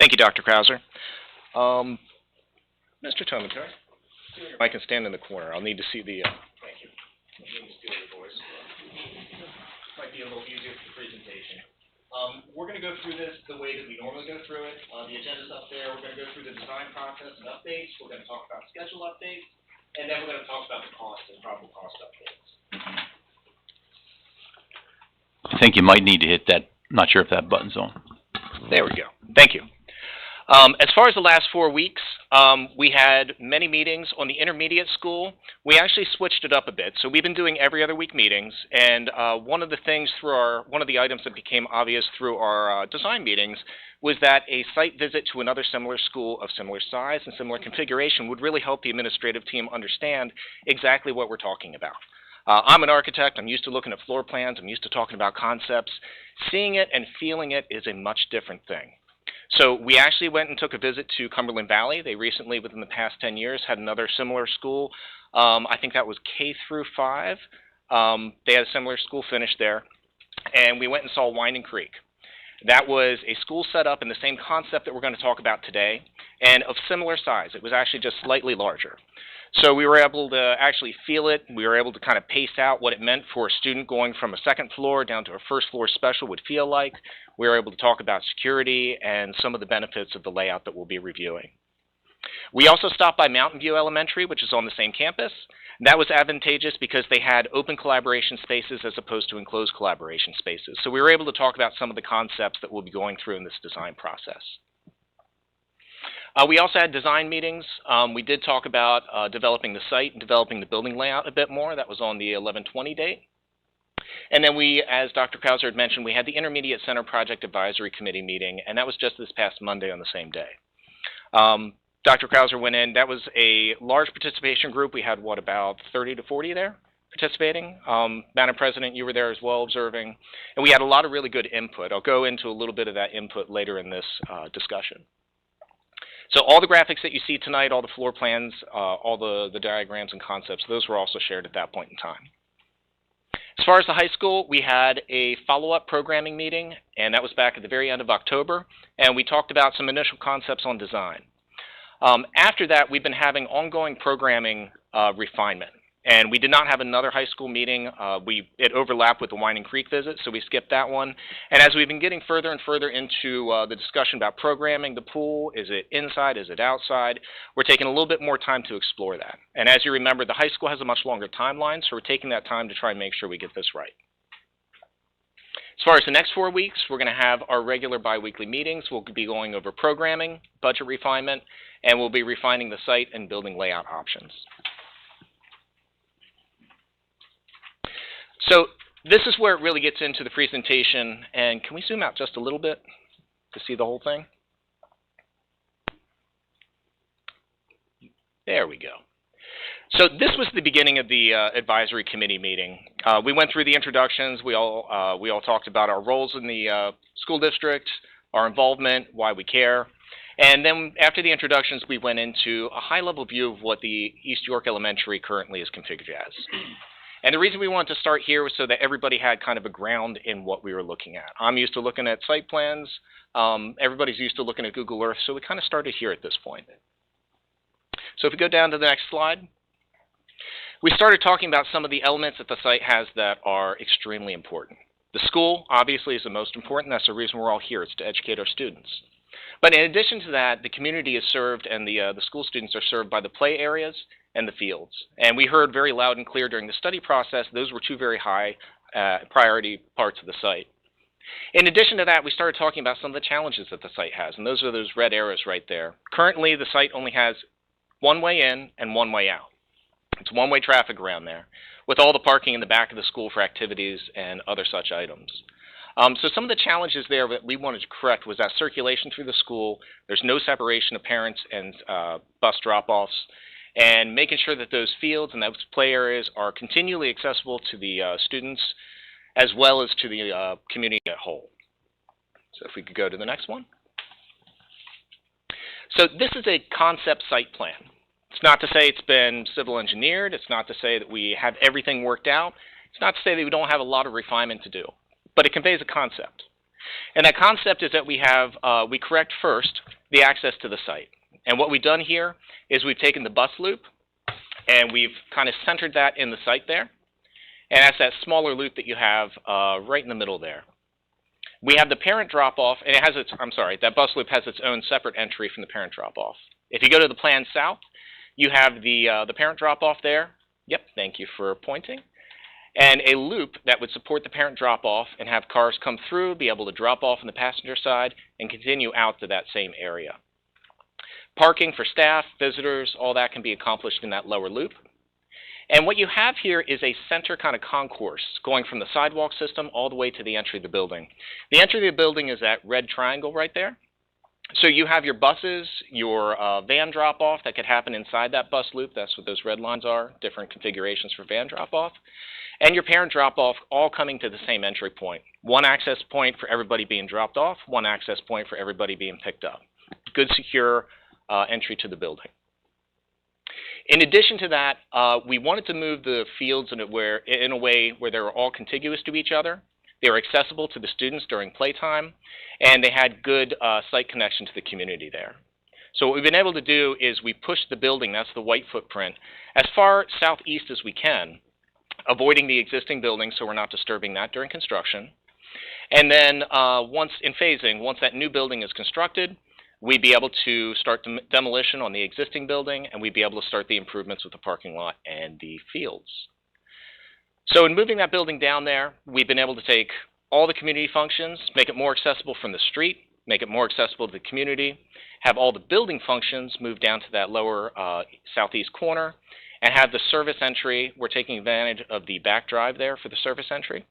Thank you, Dr. Krauser. Mr. Tomatar, I can stand in the corner. I'll need to see the... Thank you. I need to steal your voice. Might be a little easier for the presentation. We're going to go through this the way that we normally go through it. The agenda's up there. We're going to go through the design process and updates. We're going to talk about schedule updates. And then we're going to talk about the cost and probable cost updates. I think you might need to hit that. Not sure if that button's on. There we go. Thank you. As far as the last 4 weeks, we had many meetings on the intermediate school. We actually switched it up a bit. So we've been doing every other week meetings, and one of the items that became obvious through our design meetings was that a site visit to another similar school of similar size and similar configuration would really help the administrative team understand exactly what we're talking about. I'm an architect. I'm used to looking at floor plans. I'm used to talking about concepts. Seeing it and feeling it is a much different thing. So we actually went and took a visit to Cumberland Valley. They recently, within the past 10 years, had another similar school. I think that was K through 5. They had a similar school finish there. And we went and saw Winding Creek. That was a school set up in the same concept that we're going to talk about today, and of similar size. It was actually just slightly larger. So we were able to actually feel it. We were able to kind of pace out what it meant for a student going from a second floor down to a first floor special would feel like. We were able to talk about security and some of the benefits of the layout that we'll be reviewing. We also stopped by Mountain View Elementary, which is on the same campus. That was advantageous because they had open collaboration spaces as opposed to enclosed collaboration spaces. So we were able to talk about some of the concepts that we'll be going through in this design process. We also had design meetings. We did talk about developing the site and developing the building layout a bit more. That was on the 11/20 date. And then we, as Dr. Krauser had mentioned, we had the Intermediate Center Project Advisory Committee meeting, and that was just this past Monday on the same day. Dr. Krauser went in. That was a large participation group. We had, about 30 to 40 there participating. Madam President, you were there as well observing. And we had a lot of really good input. I'll go into a little bit of that input later in this discussion. So all the graphics that you see tonight, all the floor plans, all the diagrams and concepts, those were also shared at that point in time. As far as the high school, we had a follow-up programming meeting, and that was back at the very end of October, and we talked about some initial concepts on design. After that, we've been having ongoing programming refinement, and we did not have another high school meeting. It overlapped with the Winding Creek visit, so we skipped that one. And as we've been getting further and further into the discussion about programming the pool, is it inside, is it outside, we're taking a little bit more time to explore that. And as you remember, the high school has a much longer timeline, so we're taking that time to try and make sure we get this right. As far as the next 4 weeks, we're going to have our regular biweekly meetings. We'll be going over programming, budget refinement, and we'll be refining the site and building layout options. So this is where it really gets into the presentation, and can we zoom out just a little bit to see the whole thing? There we go. So this was the beginning of the advisory committee meeting. We went through the introductions. We all talked about our roles in the school district, our involvement, why we care. And then after the introductions, we went into a high-level view of what the East York Elementary currently is configured as. And the reason we wanted to start here was so that everybody had kind of a ground in what we were looking at. I'm used to looking at site plans. Everybody's used to looking at Google Earth, so we kind of started here at this point. So if we go down to the next slide, we started talking about some of the elements that the site has that are extremely important. The school, obviously, is the most important. That's the reason we're all here. It's to educate our students. But in addition to that, the community is served, and the school students are served by the play areas and the fields. And we heard very loud and clear during the study process, those were two very high priority parts of the site. In addition to that, we started talking about some of the challenges that the site has, and those are those red arrows right there. Currently, the site only has one way in and one way out. It's one-way traffic around there, with all the parking in the back of the school for activities and other such items. So some of the challenges there that we wanted to correct was that circulation through the school, there's no separation of parents and bus drop-offs, and making sure that those fields and those play areas are continually accessible to the students as well as to the community at whole. So if we could go to the next one. So this is a concept site plan. It's not to say it's been civil engineered. It's not to say that we have everything worked out. It's not to say that we don't have a lot of refinement to do. But it conveys a concept. And that concept is that we correct first the access to the site. And what we've done here is we've taken the bus loop and we've kind of centered that in the site there. And that's that smaller loop that you have right in the middle there. We have the parent drop-off, and it has its, I'm sorry, that bus loop has its own separate entry from the parent drop-off. If you go to the plan south, you have the parent drop-off there. Yep, thank you for pointing. And a loop that would support the parent drop-off and have cars come through, be able to drop off on the passenger side, and continue out to that same area. Parking for staff, visitors, all that can be accomplished in that lower loop. And what you have here is a center kind of concourse going from the sidewalk system all the way to the entry of the building. The entry of the building is that red triangle right there. So you have your buses, your van drop-off that could happen inside that bus loop. That's what those red lines are, different configurations for van drop-off. And your parent drop-off all coming to the same entry point. One access point for everybody being dropped off, one access point for everybody being picked up. Good, secure entry to the building. In addition to that, we wanted to move the fields in a way where they were all contiguous to each other. They were accessible to the students during playtime, and they had good site connection to the community there. So what we've been able to do is we pushed the building, that's the white footprint, as far southeast as we can, avoiding the existing building so we're not disturbing that during construction. And then once that new building is constructed, we'd be able to start demolition on the existing building, and we'd be able to start the improvements with the parking lot and the fields. So in moving that building down there, we've been able to take all the community functions, make it more accessible from the street, make it more accessible to the community, have all the building functions move down to that lower southeast corner, and have the service entry. We're taking advantage of the back drive there for the service entry,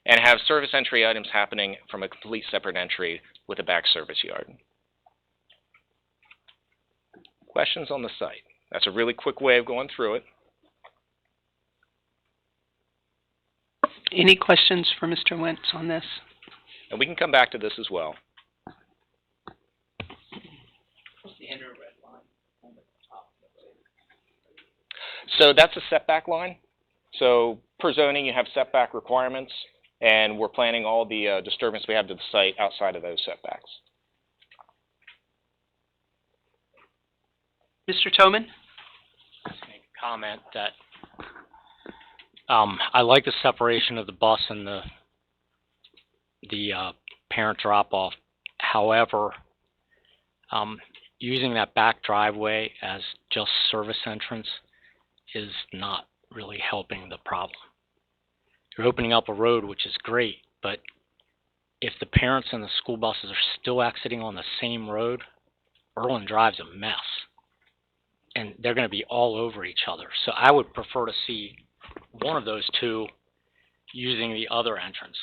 and have service entry items happening from a complete separate entry with a back service yard. Questions on the site? That's a really quick way of going through it. Any questions for Mr. Wentz on this? And we can come back to this as well. What's the inner red line on the top of the road? So that's a setback line. So per zoning, you have setback requirements, and we're planning all the disturbance we have to the site outside of those setbacks. Mr. Toman? Just make a comment that I like the separation of the bus and the parent drop-off. However, using that back driveway as just service entrance is not really helping the problem. You're opening up a road, which is great, but if the parents and the school buses are still exiting on the same road, Erlen Drive's a mess. And they're going to be all over each other. So I would prefer to see one of those two using the other entrance.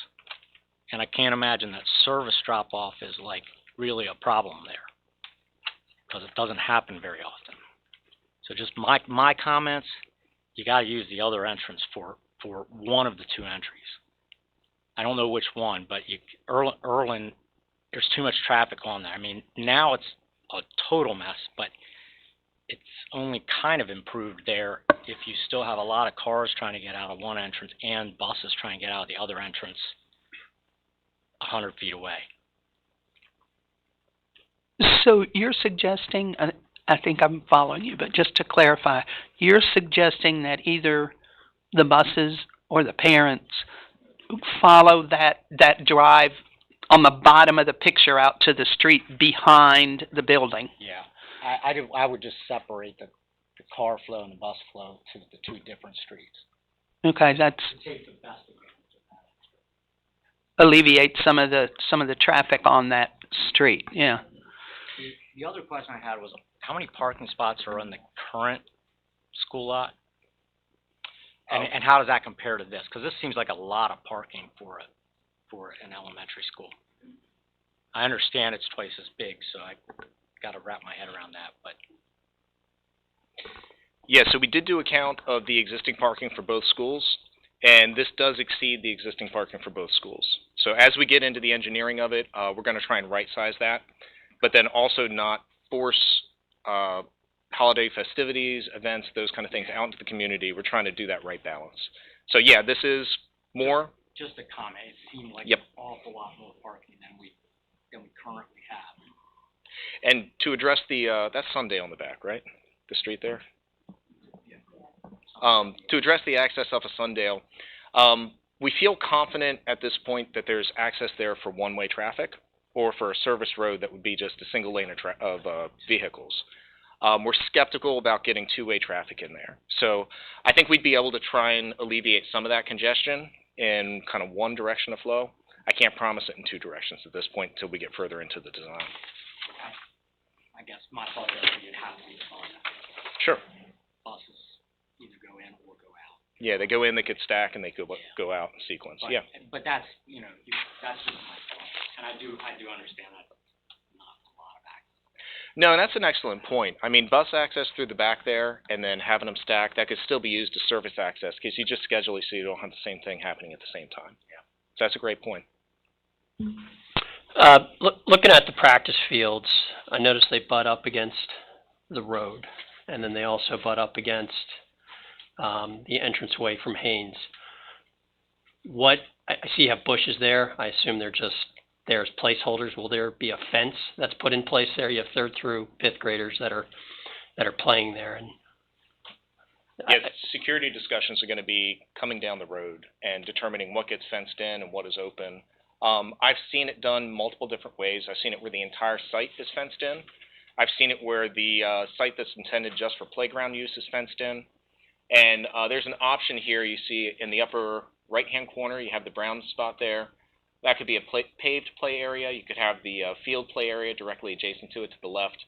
And I can't imagine that service drop-off is like really a problem there, because it doesn't happen very often. So just my comments, you got to use the other entrance for one of the two entries. I don't know which one, but Erlen, there's too much traffic on there. I mean, now it's a total mess, but it's only kind of improved there if you still have a lot of cars trying to get out of one entrance and buses trying to get out of the other entrance 100 feet away. So you're suggesting, I think I'm following you, but just to clarify, you're suggesting that either the buses or the parents follow that drive on the bottom of the picture out to the street behind the building? Yeah. I would just separate the car flow and the bus flow to the two different streets. Okay, that's Take the best advantage of that. alleviate some of the traffic on that street. Yeah. The other question I had was, how many parking spots are in the current school lot? And how does that compare to this? Because this seems like a lot of parking for an elementary school. I understand it's twice as big, so I got to wrap my head around that. But yeah, so we did do a count of the existing parking for both schools, and this does exceed the existing parking for both schools. So as we get into the engineering of it, we're going to try and right-size that, but then also not force holiday festivities, events, those kind of things out into the community. We're trying to do that right balance. So yeah, this is more. Just a comment, it seemed like Yep. an awful lot more parking than we currently have. And to address the, that's Sundale in the back, right? The street there? To address the access off of Sundale, we feel confident at this point that there's access there for one-way traffic or for a service road that would be just a single lane of vehicles. We're skeptical about getting two-way traffic in there. So I think we'd be able to try and alleviate some of that congestion in kind of one direction of flow. I can't promise it in two directions at this point until we get further into the design. I guess my thought is you'd have to be the Sure. buses either go in or go out. Yeah, they go in, they could stack, and they could go out in sequence. But, yeah. But that's, that's just my thought. And I do understand that not a lot of access. No, and that's an excellent point. I mean, bus access through the back there and then having them stacked, that could still be used as service access because you just schedule it so you don't have the same thing happening at the same time. Yeah. So that's a great point. Looking at the practice fields, I noticed they butt up against the road, and then they also butt up against the entranceway from Haynes. I see you have bushes there. I assume they're just there as placeholders. Will there be a fence that's put in place there? You have 3rd through 5th graders that are playing there, and yeah, security discussions are going to be coming down the road and determining what gets fenced in and what is open. I've seen it done multiple different ways. I've seen it where the entire site is fenced in. I've seen it where the site that's intended just for playground use is fenced in. And there's an option here you see in the upper right-hand corner. You have the brown spot there. That could be a paved play area. You could have the field play area directly adjacent to it to the left.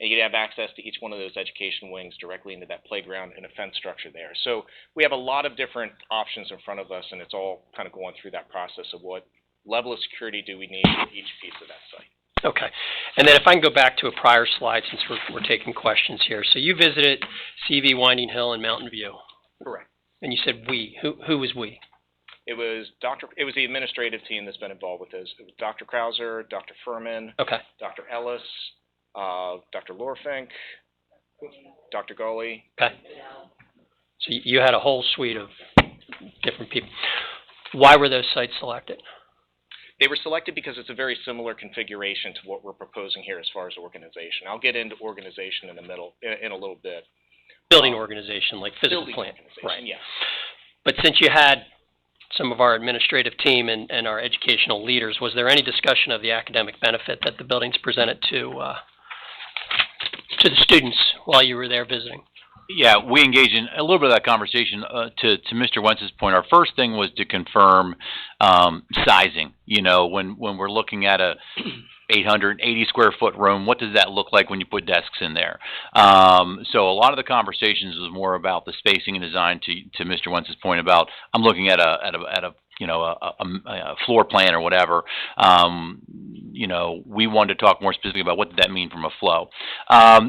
And you'd have access to each one of those education wings directly into that playground and a fence structure there. So we have a lot of different options in front of us, and it's all kind of going through that process of what level of security do we need for each piece of that site. Okay. And then if I can go back to a prior slide since we're taking questions here. So you visited CV, Winding Hill, and Mountain View. Correct. And you said we. Who was we? It was the administrative team that's been involved with this. It was Dr. Krauser, Dr. Furman, Okay. Dr. Ellis, Dr. Lorfink, Dr. Gully. Okay. So you had a whole suite of different people. Why were those sites selected? They were selected because it's a very similar configuration to what we're proposing here as far as organization. I'll get into organization in a little bit. Building organization, like physical plant. Right. Yeah. But since you had some of our administrative team and our educational leaders, was there any discussion of the academic benefit that the buildings presented to the students while you were there visiting? Yeah, we engaged in a little bit of that conversation. To Mr. Wentz's point, our first thing was to confirm sizing. When we're looking at a 880 square foot room, what does that look like when you put desks in there? So a lot of the conversations was more about the spacing and design. To Mr. Wentz's point about I'm looking at a floor plan or whatever. We wanted to talk more specifically about what did that mean from a flow.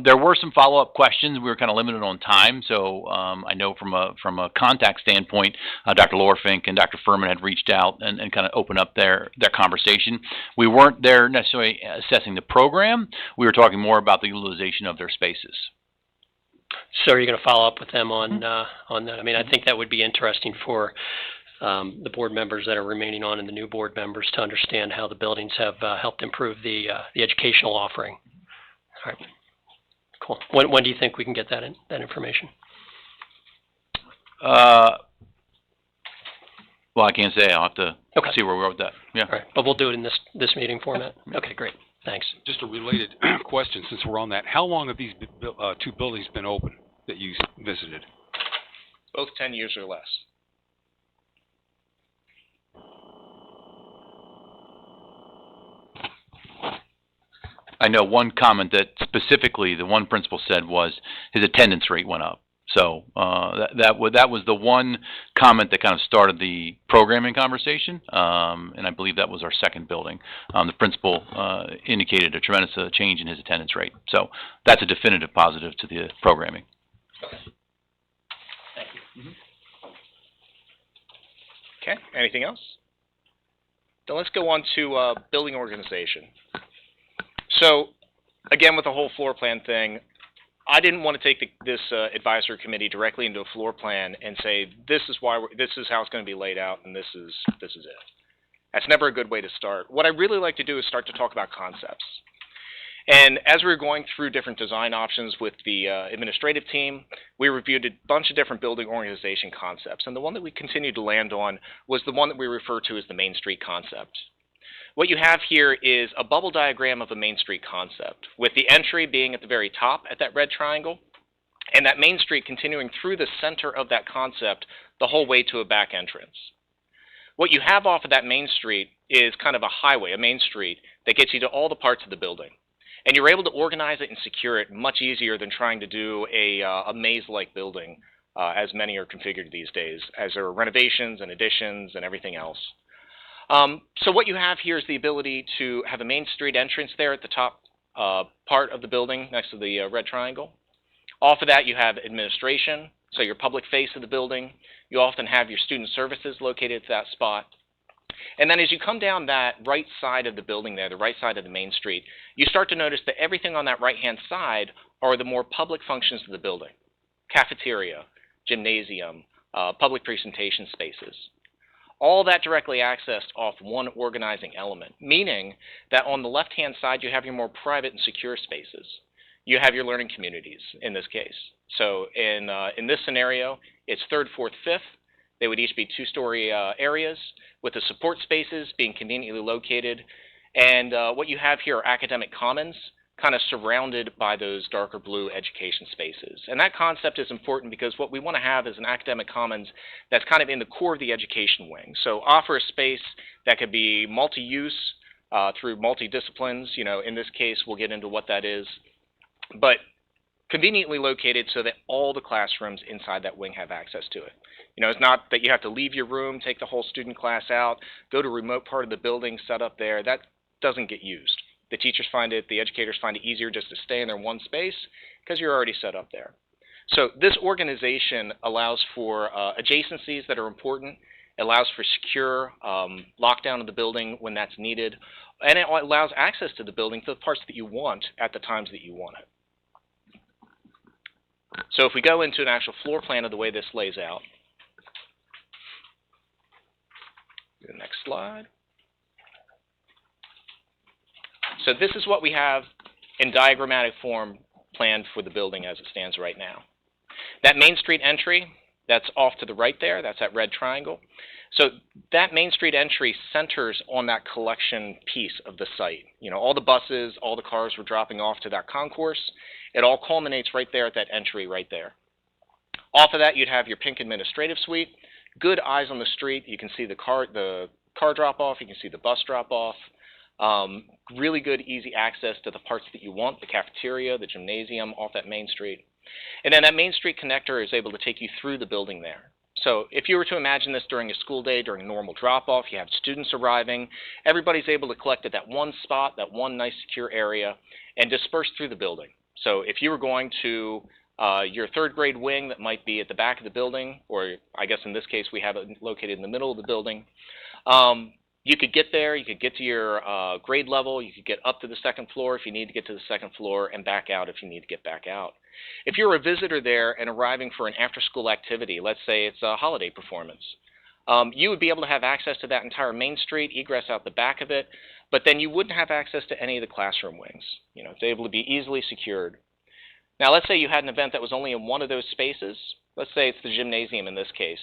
There were some follow-up questions. We were kind of limited on time, so I know from a contact standpoint, Dr. Lorfink and Dr. Furman had reached out and kind of opened up their conversation. We weren't there necessarily assessing the program. We were talking more about the utilization of their spaces. So are you going to follow up with them on that? I mean, I think that would be interesting for the board members that are remaining on and the new board members to understand how the buildings have helped improve the educational offering. All right. Cool. When do you think we can get that information? Well, I can't say. I'll have to see where we are with that. Yeah. All right. But we'll do it in this meeting format. Okay, great. Thanks. Just a related question, since we're on that. How long have these two buildings been open that you visited? Both 10 years or less. I know one comment that specifically the one principal said was his attendance rate went up. So that was the one comment that kind of started the programming conversation, and I believe that was our second building. The principal indicated a tremendous change in his attendance rate. So that's a definitive positive to the programming. Okay. Thank you. Okay. Anything else? Then let's go on to building organization. So, again, with the whole floor plan thing, I didn't want to take this advisory committee directly into a floor plan and say this is how it's going to be laid out, and this is it. That's never a good way to start. What I really like to do is start to talk about concepts. And as we were going through different design options with the administrative team, we reviewed a bunch of different building organization concepts. And the one that we continued to land on was the one that we refer to as the Main Street concept. What you have here is a bubble diagram of a Main Street concept, with the entry being at the very top at that red triangle, and that Main Street continuing through the center of that concept the whole way to a back entrance. What you have off of that Main Street is kind of a highway, a main street, that gets you to all the parts of the building. And you're able to organize it and secure it much easier than trying to do a maze-like building, as many are configured these days, as there are renovations and additions and everything else. So what you have here is the ability to have a Main Street entrance there at the top part of the building next to the red triangle. Off of that you have administration, so your public face of the building. You often have your student services located at that spot. And then as you come down that right side of the building there, the right side of the Main Street, you start to notice that everything on that right-hand side are the more public functions of the building. Cafeteria, gymnasium, public presentation spaces. All that directly accessed off one organizing element, meaning that on the left-hand side you have your more private and secure spaces. You have your learning communities in this case. So in this scenario, it's 3rd, 4th, 5th. They would each be 2-story areas with the support spaces being conveniently located. And what you have here are academic commons kind of surrounded by those darker blue education spaces. And that concept is important because what we want to have is an academic commons that's kind of in the core of the education wing. So offer a space that could be multi-use through multi-disciplines. You know, in this case, we'll get into what that is. But conveniently located so that all the classrooms inside that wing have access to it. You know, it's not that you have to leave your room, take the whole student class out, go to a remote part of the building, set up there. That doesn't get used. The teachers find it, the educators find it easier just to stay in their one space because you're already set up there. So this organization allows for adjacencies that are important. It allows for secure lockdown of the building when that's needed. And it allows access to the building to the parts that you want at the times that you want it. So if we go into an actual floor plan of the way this lays out. The next slide. So this is what we have in diagrammatic form planned for the building as it stands right now. That Main Street entry, that's off to the right there, that's that red triangle. So that Main Street entry centers on that collection piece of the site. You know, all the buses, all the cars were dropping off to that concourse. It all culminates right there at that entry right there. Off of that, you'd have your pink administrative suite. Good eyes on the street. You can see the car drop-off. You can see the bus drop-off. Really good, easy access to the parts that you want, the cafeteria, the gymnasium, off that Main Street. And then that Main Street connector is able to take you through the building there. So if you were to imagine this during a school day, during a normal drop-off, you have students arriving, everybody's able to collect at that one spot, that one nice secure area, and disperse through the building. So if you were going to your 3rd grade wing that might be at the back of the building, or I guess in this case we have it located in the middle of the building, you could get there, you could get to your grade level, you could get up to the 2nd floor if you need to get to the 2nd floor, and back out if you need to get back out. If you're a visitor there and arriving for an after-school activity, let's say it's a holiday performance, you would be able to have access to that entire Main Street, egress out the back of it, but then you wouldn't have access to any of the classroom wings. You know, it's able to be easily secured. Now, let's say you had an event that was only in one of those spaces. Let's say it's the gymnasium in this case.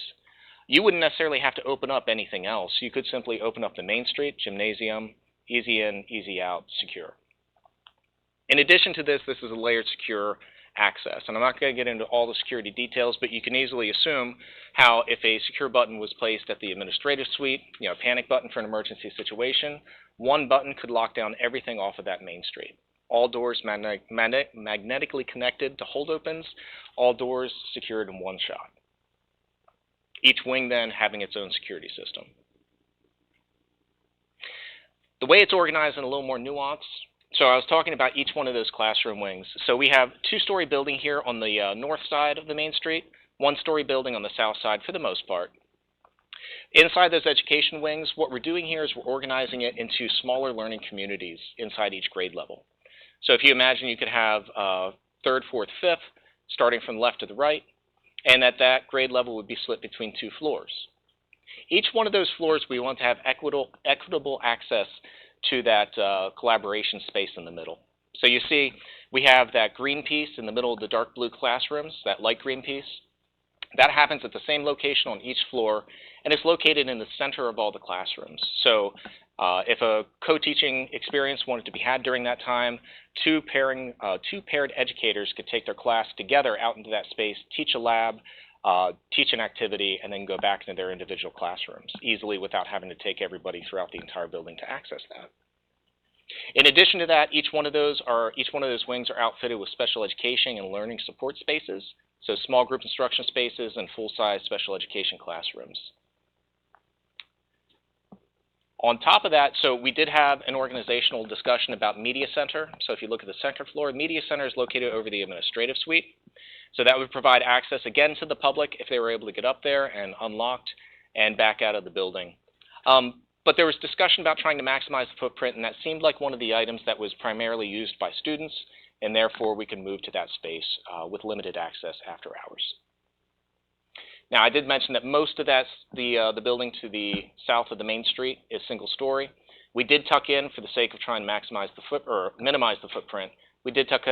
You wouldn't necessarily have to open up anything else. You could simply open up the Main Street, gymnasium, easy in, easy out, secure. In addition to this, this is a layered secure access. And I'm not going to get into all the security details, but you can easily assume how if a secure button was placed at the administrative suite, you know, panic button for an emergency situation, one button could lock down everything off of that Main Street. All doors magnetically connected to hold opens, all doors secured in one shot. Each wing then having its own security system. The way it's organized in a little more nuance, so I was talking about each one of those classroom wings. So we have 2-story building here on the north side of the Main Street, 1-story building on the south side for the most part. Inside those education wings, what we're doing here is we're organizing it into smaller learning communities inside each grade level. So if you imagine you could have 3rd, 4th, 5th, starting from left to the right, and that grade level would be split between 2 floors. Each one of those floors, we want to have equitable access to that collaboration space in the middle. So you see we have that green piece in the middle of the dark blue classrooms, that light green piece. That happens at the same location on each floor, and it's located in the center of all the classrooms. So if a co-teaching experience wanted to be had during that time, two paired educators could take their class together out into that space, teach a lab, teach an activity, and then go back into their individual classrooms easily without having to take everybody throughout the entire building to access that. In addition to that, each one of those wings are outfitted with special education and learning support spaces, so small group instruction spaces and full-size special education classrooms. On top of that, so we did have an organizational discussion about Media Center. So if you look at the second floor, Media Center is located over the administrative suite. So that would provide access again to the public if they were able to get up there and unlocked and back out of the building. But there was discussion about trying to maximize the footprint, and that seemed like one of the items that was primarily used by students, and therefore we can move to that space with limited access after hours. Now, I did mention that most of the building to the south of the main street is single story. We did tuck in, for the sake of trying to maximize the minimize the footprint, we did tuck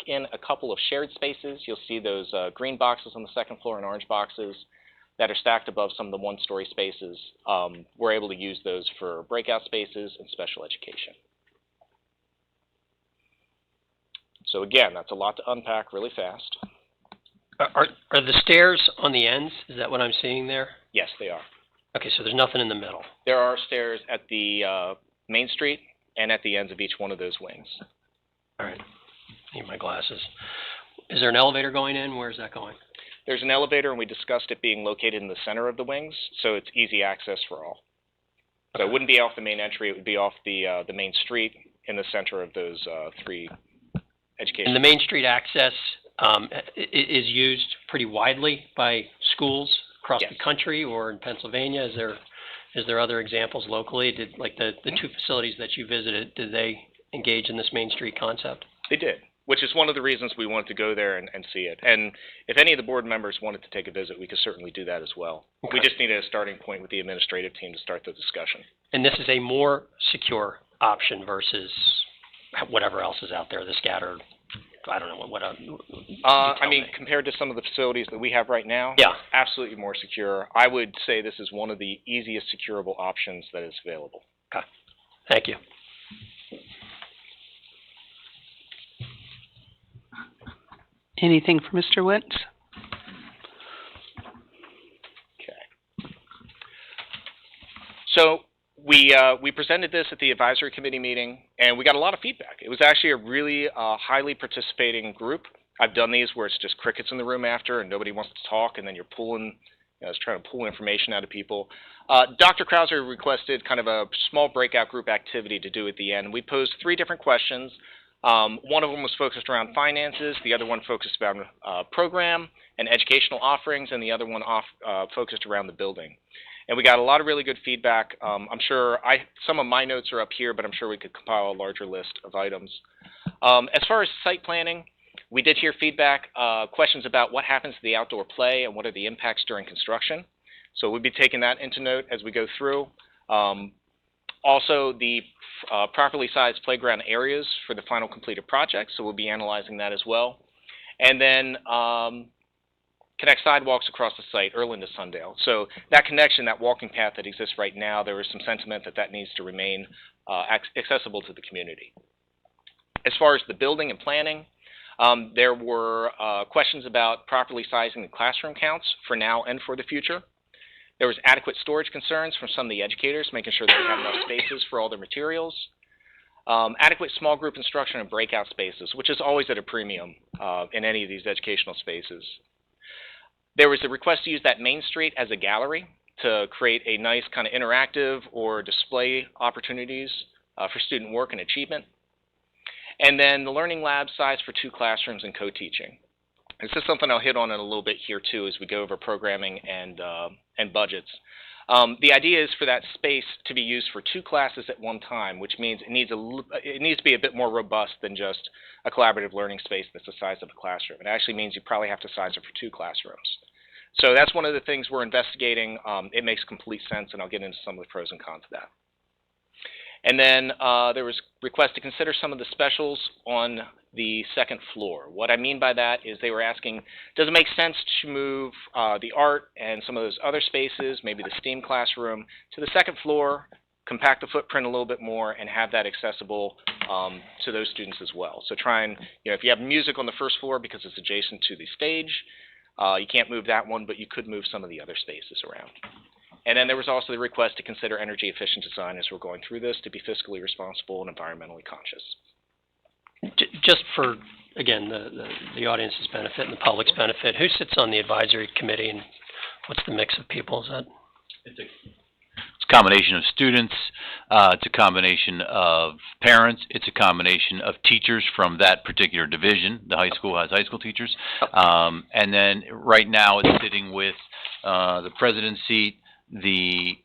in a couple of shared spaces. You'll see those green boxes on the second floor and orange boxes that are stacked above some of the one-story spaces. We're able to use those for breakout spaces and special education. So again, that's a lot to unpack really fast. Are the stairs on the ends? Is that what I'm seeing there? Yes, they are. Okay, so there's nothing in the middle. There are stairs at the main street and at the ends of each one of those wings. All right. Need my glasses. Is there an elevator going in? Where's that going? There's an elevator, and we discussed it being located in the center of the wings, so it's easy access for all. So it wouldn't be off the main entry. It would be off the main street in the center of those three education. And the main street access is used pretty widely by schools across Yes. the country or in Pennsylvania. Is there other examples locally? Did the two facilities that you visited, did they engage in this main street concept? They did, which is one of the reasons we wanted to go there and see it. And if any of the board members wanted to take a visit, we could certainly do that as well. Okay. We just needed a starting point with the administrative team to start the discussion. And this is a more secure option versus whatever else is out there, the scattered, I don't know, I mean, compared to some of the facilities that we have right now, yeah, absolutely more secure. I would say this is one of the easiest securable options that is available. Okay. Thank you. Anything for Mr. Wentz? Okay. So we presented this at the advisory committee meeting, and we got a lot of feedback. It was actually a really highly participating group. I've done these where it's just crickets in the room after, and nobody wants to talk, and then you're pulling, trying to pull information out of people. Dr. Krauser requested kind of a small breakout group activity to do at the end. We posed 3 different questions. One of them was focused around finances, the other one focused around program and educational offerings, and the other one focused around the building. And we got a lot of really good feedback. I'm sure some of my notes are up here, but I'm sure we could compile a larger list of items. As far as site planning, we did hear feedback, questions about what happens to the outdoor play and what are the impacts during construction. So we'll be taking that into note as we go through. Also, the properly sized playground areas for the final completed project, so we'll be analyzing that as well. And then connect sidewalks across the site, Erland to Sundale. So that connection, that walking path that exists right now, there is some sentiment that needs to remain accessible to the community. As far as the building and planning, there were questions about properly sizing the classroom counts for now and for the future. There was adequate storage concerns from some of the educators, making sure that they have enough spaces for all their materials. Adequate small group instruction and breakout spaces, which is always at a premium in any of these educational spaces. There was a request to use that main street as a gallery to create a nice kind of interactive or display opportunities for student work and achievement. And then the learning lab size for 2 classrooms and co-teaching. This is something I'll hit on in a little bit here too as we go over programming and budgets. The idea is for that space to be used for 2 classes at one time, which means it needs to be a bit more robust than just a collaborative learning space that's the size of a classroom. It actually means you probably have to size it for 2 classrooms. So that's one of the things we're investigating. It makes complete sense, and I'll get into some of the pros and cons of that. And then there was request to consider some of the specials on the second floor. What I mean by that is they were asking, does it make sense to move the art and some of those other spaces, maybe the STEAM classroom, to the second floor, compact the footprint a little bit more, and have that accessible to those students as well. So try and, if you have music on the first floor because it's adjacent to the stage, you can't move that one, but you could move some of the other spaces around. And then there was also the request to consider energy efficient design as we're going through this to be fiscally responsible and environmentally conscious. Just for, again, the audience's benefit and the public's benefit, who sits on the advisory committee and what's the mix of people? Is that? It's a combination of students, it's a combination of parents, it's a combination of teachers from that particular division. The high school has high school teachers. And then right now it's sitting with the president's seat, the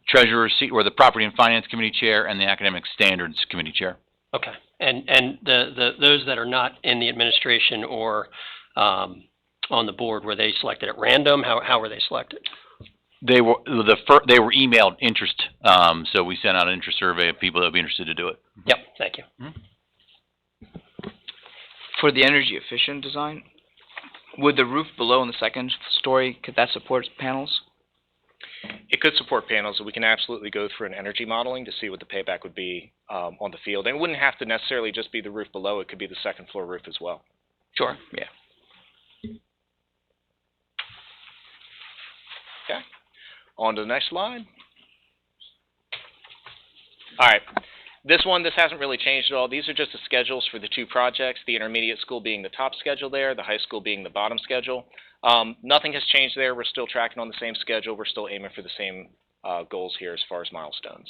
treasurer's seat, or the property and finance committee chair, and the academic standards committee chair. Okay. And those that are not in the administration or on the board, were they selected at random? How were they selected? They were emailed interest, so we sent out an interest survey of people that would be interested to do it. Yep, thank you. Mm-hmm. For the energy efficient design, would the roof below in the second story, could that support panels? It could support panels, and we can absolutely go through an energy modeling to see what the payback would be on the field. And it wouldn't have to necessarily just be the roof below. It could be the second floor roof as well. Sure, yeah. Okay. On to the next slide. All right. This hasn't really changed at all. These are just the schedules for the two projects, the intermediate school being the top schedule there, the high school being the bottom schedule. Nothing has changed there. We're still tracking on the same schedule. We're still aiming for the same goals here as far as milestones.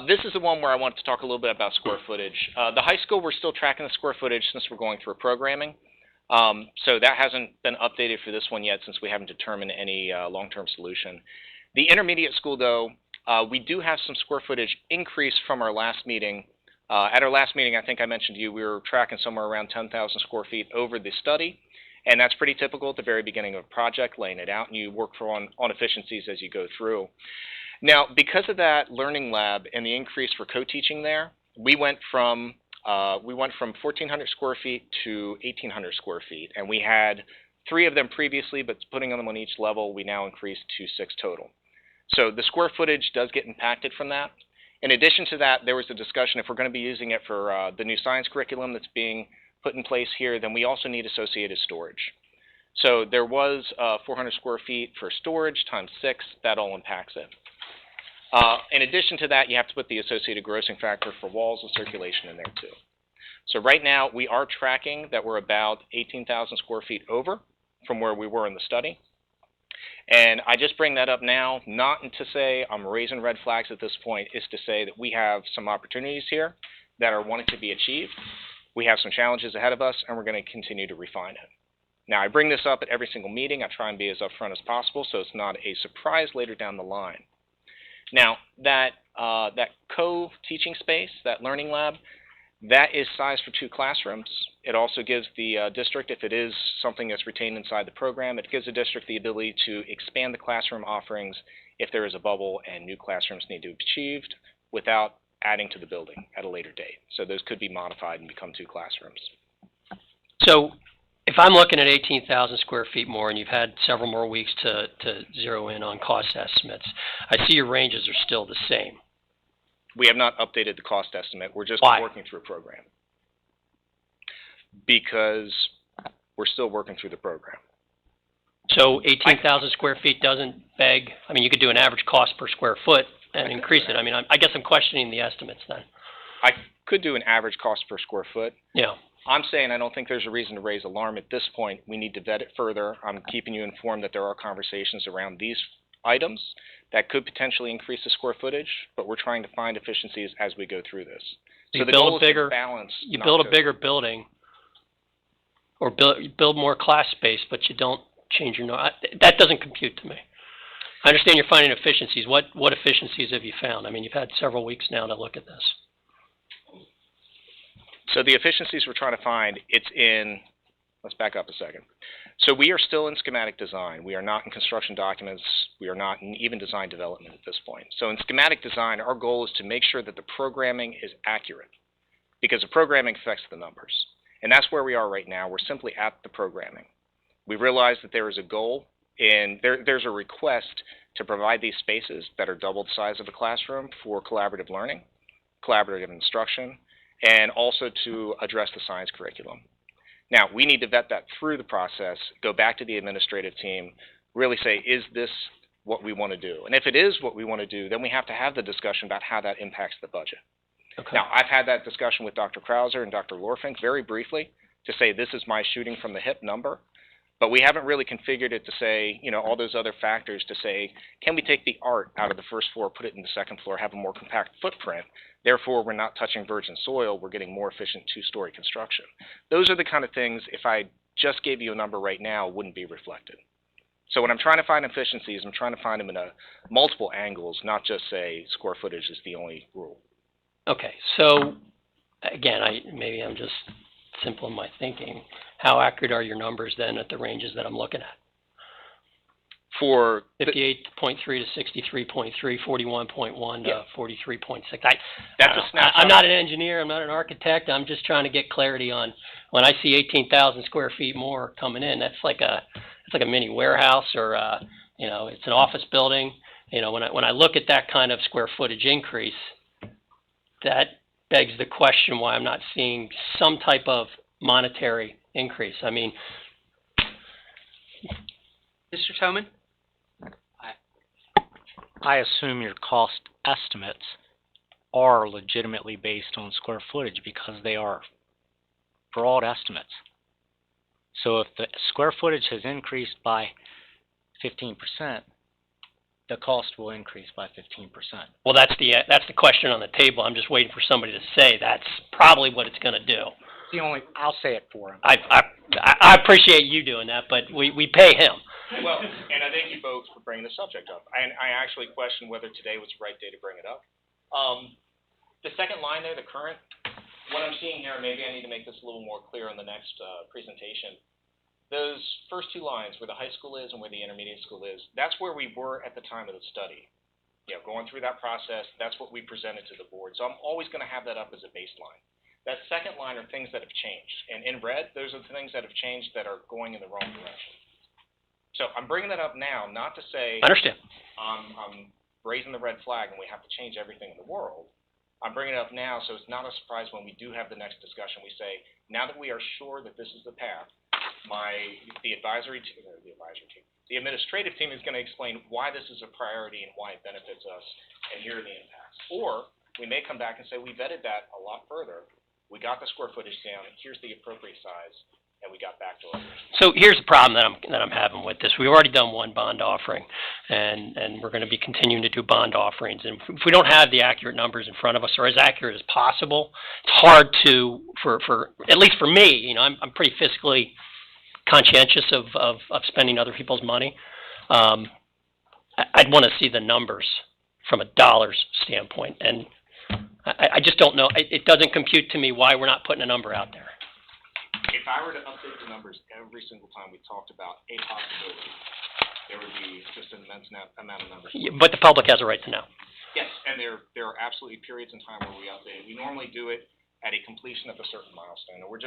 This is the one where I want to talk a little bit about square footage. The high school, we're still tracking the square footage since we're going through programming. So that hasn't been updated for this one yet since we haven't determined any long-term solution. The intermediate school, though, we do have some square footage increase from our last meeting. At our last meeting, I think I mentioned to you, we were tracking somewhere around 10,000 square feet over the study. And that's pretty typical at the very beginning of a project, laying it out, and you work on efficiencies as you go through. Now, because of that learning lab and the increase for co-teaching there, we went from 1,400 square feet to 1,800 square feet, and we had 3 of them previously, but putting them on each level, we now increased to 6 total. So the square footage does get impacted from that. In addition to that, there was a discussion if we're going to be using it for the new science curriculum that's being put in place here, then we also need associated storage. So there was 400 square feet for storage times 6. That all impacts it. In addition to that, you have to put the associated grossing factor for walls and circulation in there too. So right now, we are tracking that we're about 18,000 square feet over from where we were in the study. And I just bring that up now, not to say I'm raising red flags at this point, is to say that we have some opportunities here that are wanting to be achieved. We have some challenges ahead of us, and we're going to continue to refine it. Now, I bring this up at every single meeting. I try and be as upfront as possible so it's not a surprise later down the line. Now, that co-teaching space, that learning lab, that is sized for 2 classrooms. It also gives the district, if it is something that's retained inside the program, it gives the district the ability to expand the classroom offerings if there is a bubble and new classrooms need to be achieved without adding to the building at a later date. So those could be modified and become 2 classrooms. So if I'm looking at 18,000 square feet more and you've had several more weeks to zero in on cost estimates, I see your ranges are still the same. We have not updated the cost estimate. We're just working through a program. Because we're still working through the program. So 18,000 square feet doesn't beg, I mean, you could do an average cost per square foot and increase it. I mean, I guess I'm questioning the estimates then. I could do an average cost per square foot. Yeah. I'm saying I don't think there's a reason to raise alarm at this point. We need to vet it further. I'm keeping you informed that there are conversations around these items that could potentially increase the square footage, but we're trying to find efficiencies as we go through this. So the goal is to balance. You build a bigger building or build more class space, but you don't change your that doesn't compute to me. I understand you're finding efficiencies. What efficiencies have you found? I mean, you've had several weeks now to look at this. So the efficiencies we're trying to find, it's in, let's back up a second. So we are still in schematic design. We are not in construction documents. We are not in even design development at this point. So in schematic design, our goal is to make sure that the programming is accurate because the programming affects the numbers. And that's where we are right now. We're simply at the programming. We realize that there is a goal and there's a request to provide these spaces that are double the size of a classroom for collaborative learning, collaborative instruction, and also to address the science curriculum. Now, we need to vet that through the process, go back to the administrative team, really say, is this what we want to do? And if it is what we want to do, then we have to have the discussion about how that impacts the budget. Okay. Now, I've had that discussion with Dr. Krauser and Dr. Lorfink very briefly to say this is my shooting from the hip number, but we haven't really configured it to say, you know, all those other factors to say, can we take the art out of the first floor, put it in the second floor, have a more compact footprint? Therefore, we're not touching virgin soil. We're getting more efficient two-story construction. Those are the kind of things, if I just gave you a number right now, wouldn't be reflected. So when I'm trying to find efficiencies, I'm trying to find them in multiple angles, not just say square footage is the only rule. Okay, so again, maybe I'm just simple in my thinking. How accurate are your numbers then at the ranges that I'm looking at? For 58.3 to 63.3, 41.1 to 43.6. That's a snapshot. I'm not an engineer. I'm not an architect. I'm just trying to get clarity on when I see 18,000 square feet more coming in. That's like a mini warehouse, or you know, it's an office building. You know, when I look at that kind of square footage increase, that begs the question why I'm not seeing some type of monetary increase. I mean, Mr. Toman? I assume your cost estimates are legitimately based on square footage because they are broad estimates. So if the square footage has increased by 15%, the cost will increase by 15%. well, that's the question on the table. I'm just waiting for somebody to say that's probably what it's going to do. I'll say it for him. I appreciate you doing that, but we pay him. Well, and I thank you both for bringing the subject up. And I actually questioned whether today was the right day to bring it up. The second line there, the current, what I'm seeing here, maybe I need to make this a little more clear on the next presentation. Those first two lines, where the high school is and where the intermediate school is, that's where we were at the time of the study. You know, going through that process, that's what we presented to the board. So I'm always going to have that up as a baseline. That second line are things that have changed. And in red, those are the things that have changed that are going in the wrong direction. So I'm bringing that up now, not to say I understand. I'm raising the red flag and we have to change everything in the world. I'm bringing it up now so it's not a surprise when we do have the next discussion. We say, now that we are sure that this is the path, the administrative team is going to explain why this is a priority and why it benefits us, and here are the impacts. Or we may come back and say, we vetted that a lot further. We got the square footage down. Here's the appropriate size, and we got back to it. So here's the problem that I'm having with this. We've already done one bond offering, and we're going to be continuing to do bond offerings. And if we don't have the accurate numbers in front of us, or as accurate as possible, it's hard to, for at least for me, you know, I'm pretty fiscally conscientious of spending other people's money. I'd want to see the numbers from a dollars standpoint, and I just don't know. It doesn't compute to me why we're not putting a number out there. If I were to update the numbers every single time we talked about a possibility, there would be just an immense amount of numbers. But the public has a right to know. Yes, and there are absolutely periods in time where we update. We normally do it at a completion of a certain milestone. We're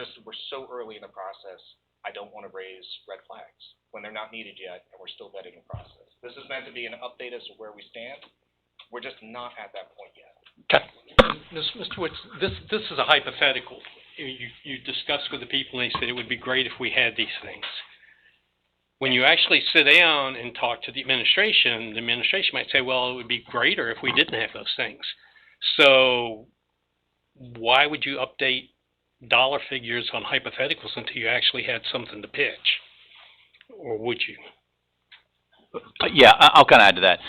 so early in the process, I don't want to raise red flags when they're not needed yet, and we're still vetting the process. This is meant to be an update as to where we stand. We're just not at that point yet. Okay. Mr. Wentz, this is a hypothetical. You discussed with the people, and they said it would be great if we had these things. When you actually sit down and talk to the administration might say, well, it would be greater if we didn't have those things. So why would you update dollar figures on hypotheticals until you actually had something to pitch? Or would you? Yeah, I'll kind of add to that.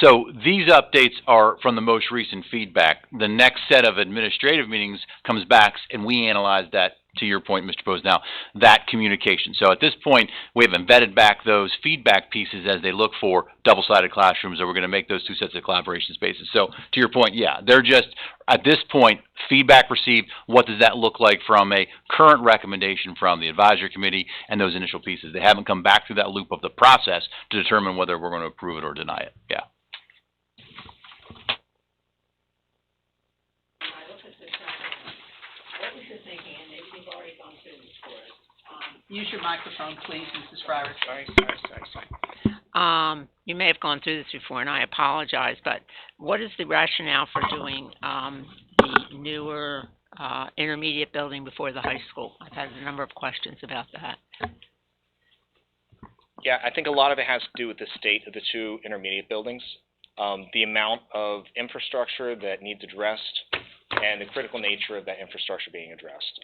So these updates are from the most recent feedback. The next set of administrative meetings comes back and we analyze that to your point, Mr. Pose, now, that communication. So at this point, we have embedded back those feedback pieces as they look for double-sided classrooms, or we're going to make those two sets of collaboration spaces. So to your point, yeah, they're just, at this point, feedback received. What does that look like from a current recommendation from the advisory committee and those initial pieces? They haven't come back through that loop of the process to determine whether we're going to approve it or deny it. Yeah. Use your microphone, please, Mrs. Fryer. Sorry. You may have gone through this before, and I apologize, but what is the rationale for doing the newer intermediate building before the high school? I've had a number of questions about that. Yeah, I think a lot of it has to do with the state of the two intermediate buildings, the amount of infrastructure that needs addressed, and the critical nature of that infrastructure being addressed.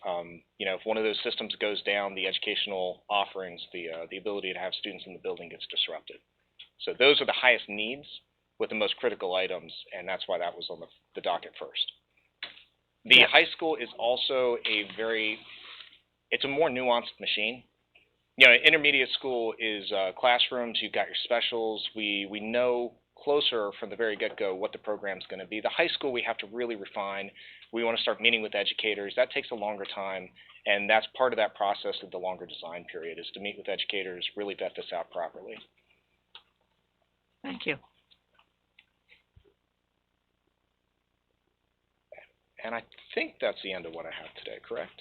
If one of those systems goes down, the educational offerings, the ability to have students in the building gets disrupted. So those are the highest needs with the most critical items, and that's why that was on the docket first. The high school is also it's a more nuanced machine. Intermediate school is classrooms, you've got your specials, we know closer from the very get-go what the program's going to be. The high school we have to really refine. We want to start meeting with educators. That takes a longer time, and that's part of that process of the longer design period, is to meet with educators, really vet this out properly. Thank you. And I think that's the end of what I have today, correct?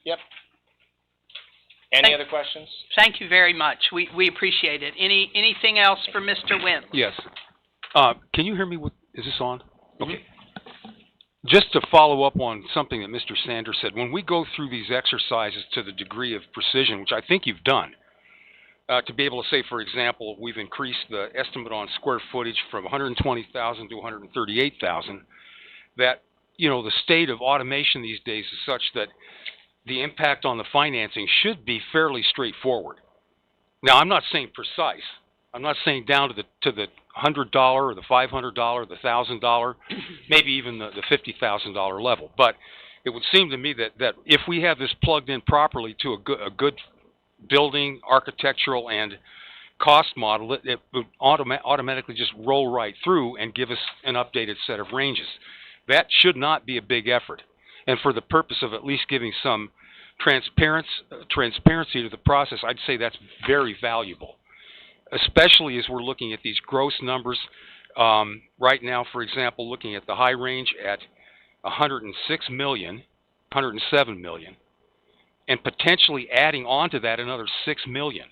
Yep. Any other questions? Thank you very much. We appreciate it. Anything else for Mr. Wentz? Yes. Can you hear me? Is this on? Okay. Just to follow up on something that Mr. Sanders said, when we go through these exercises to the degree of precision, which I think you've done, to be able to say, for example, we've increased the estimate on square footage from 120,000 to 138,000, that, the state of automation these days is such that the impact on the financing should be fairly straightforward. Now, I'm not saying precise. I'm not saying down to the $100 or the $500, the $1,000, maybe even the $50,000 level. But it would seem to me that if we have this plugged in properly to a good building, architectural, and cost model, it would automatically just roll right through and give us an updated set of ranges. That should not be a big effort. And for the purpose of at least giving some transparency to the process, I'd say that's very valuable, especially as we're looking at these gross numbers. Right now, for example, looking at the high range at 106 million, 107 million, and potentially adding on to that another 6 million,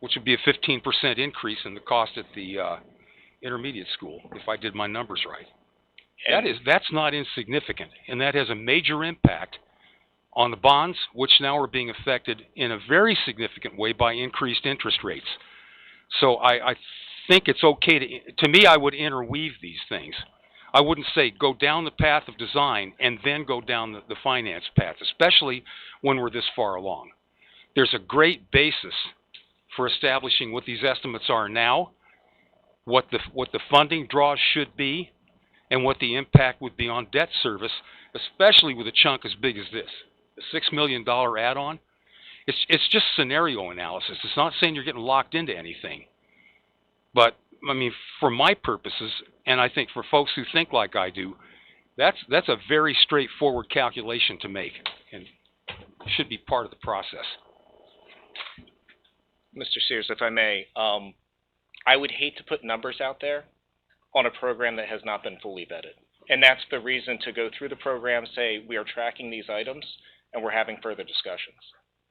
which would be a 15% increase in the cost at the intermediate school, if I did my numbers right. That's not insignificant, and that has a major impact on the bonds, which now are being affected in a very significant way by increased interest rates. So I think it's okay to me, I would interweave these things. I wouldn't say go down the path of design and then go down the finance path, especially when we're this far along. There's a great basis for establishing what these estimates are now, what the funding draws should be, and what the impact would be on debt service, especially with a chunk as big as this. The $6 million add-on, it's just scenario analysis. It's not saying you're getting locked into anything. But, I mean, for my purposes, and I think for folks who think like I do, that's a very straightforward calculation to make, and should be part of the process. Mr. Sears, if I may, I would hate to put numbers out there on a program that has not been fully vetted. And that's the reason to go through the program, say we are tracking these items, and we're having further discussions.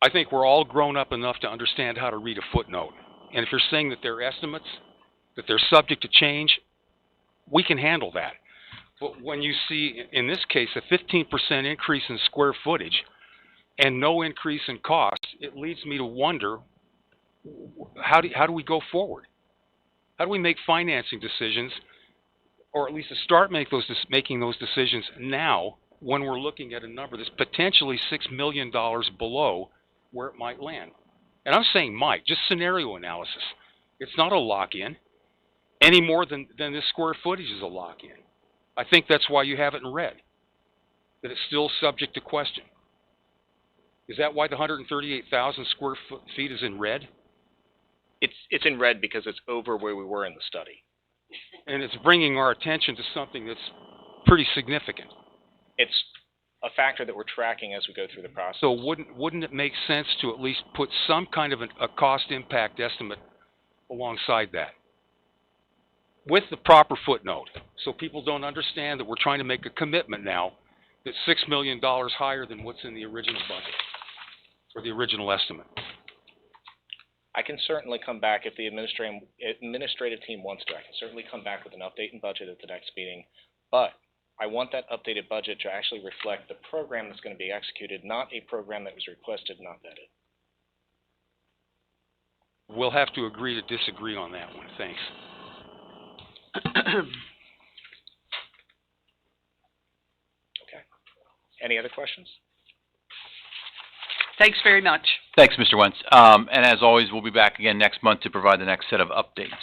I think we're all grown up enough to understand how to read a footnote. And if you're saying that they're estimates, that they're subject to change, we can handle that. But when you see, in this case, a 15% increase in square footage and no increase in cost, it leads me to wonder, how do we go forward? How do we make financing decisions, or at least to start making those decisions now when we're looking at a number that's potentially $6 million below where it might land? And I'm saying might, just scenario analysis. It's not a lock-in any more than this square footage is a lock-in. I think that's why you have it in red. that it's still subject to question? Is that why the 138,000 square feet is in red? It's in red because it's over where we were in the study. And it's bringing our attention to something that's pretty significant. It's a factor that we're tracking as we go through the process. So wouldn't it make sense to at least put some kind of a cost impact estimate alongside that, with the proper footnote, so people don't understand that we're trying to make a commitment now that's $6 million higher than what's in the original budget, or the original estimate? I can certainly come back if the administrative team wants to. I can certainly come back with an update in budget at the next meeting, but I want that updated budget to actually reflect the program that's going to be executed, not a program that was requested, not vetted. We'll have to agree to disagree on that one. Thanks. Okay. Any other questions? Thanks very much. Thanks, Mr. Wentz. And as always, we'll be back again next month to provide the next set of updates.